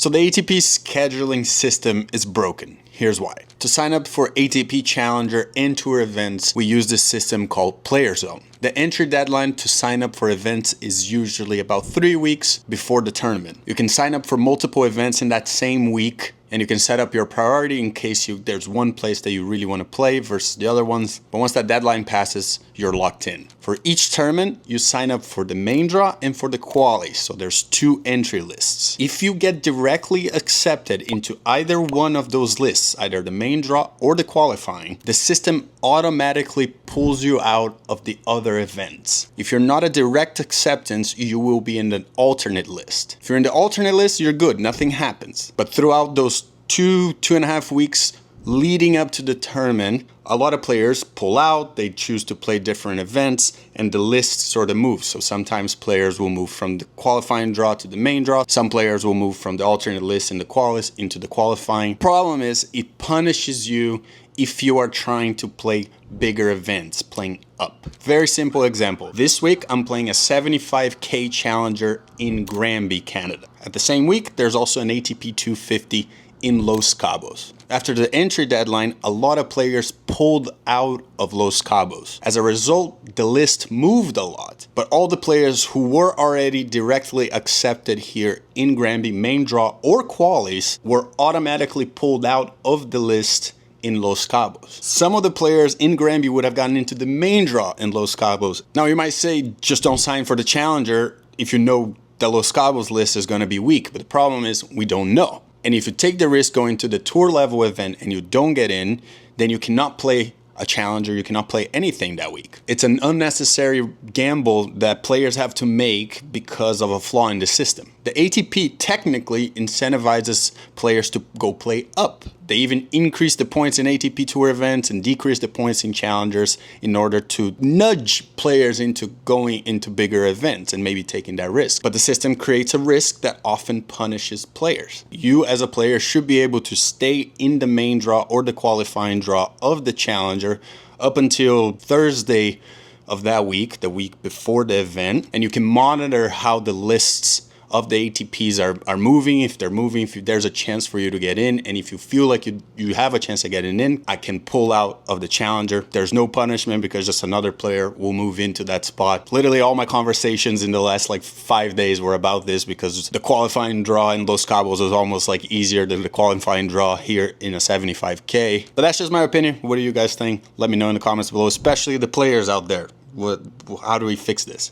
So the ATP scheduling system is broken. Here's why. To sign up for ATP Challenger and Tour events, we use this system called Player Zone. The entry deadline to sign up for events is usually about 3 weeks before the tournament. You can sign up for multiple events in that same week, and you can set up your priority in case there's one place that you really want to play versus the other ones. But once that deadline passes, you're locked in. For each tournament, you sign up for the main draw and for the quali. So there's 2 entry lists. If you get directly accepted into either one of those lists, either the main draw or the qualifying, the system automatically pulls you out of the other events. If you're not a direct acceptance, you will be in the alternate list. If you're in the alternate list, you're good, nothing happens. But throughout those 2.5 weeks leading up to the tournament, a lot of players pull out, they choose to play different events, and the list sort of moves. So sometimes players will move from the qualifying draw to the main draw. Some players will move from the alternate list in the qualis into the qualifying. Problem is, it punishes you if you are trying to play bigger events, playing up. Very simple example. This week, I'm playing a 75K Challenger in Granby, Canada. At the same week, there's also an ATP 250 in Los Cabos. After the entry deadline, a lot of players pulled out of Los Cabos. As a result, the list moved a lot, but all the players who were already directly accepted here in Granby main draw or qualis were automatically pulled out of the list in Los Cabos. Some of the players in Granby would have gotten into the main draw in Los Cabos. Now you might say, just don't sign for the Challenger if you know the Los Cabos list is going to be weak, but the problem is we don't know. And if you take the risk going to the tour level event and you don't get in, then you cannot play a Challenger, you cannot play anything that week. It's an unnecessary gamble that players have to make because of a flaw in the system. The ATP technically incentivizes players to go play up. They even increase the points in ATP Tour events and decrease the points in Challengers in order to nudge players into going into bigger events and maybe taking that risk. But the system creates a risk that often punishes players. You as a player should be able to stay in the main draw or the qualifying draw of the Challenger up until Thursday of that week, the week before the event, and you can monitor how the lists of the ATPs are moving, if they're moving, if there's a chance for you to get in, and if you feel like you have a chance of getting in, I can pull out of the Challenger. There's no punishment because just another player will move into that spot. Literally all my conversations in the last 5 days were about this because the qualifying draw in Los Cabos is almost easier than the qualifying draw here in a 75K. But that's just my opinion. What do you guys think? Let me know in the comments below, especially the players out there. How do we fix this?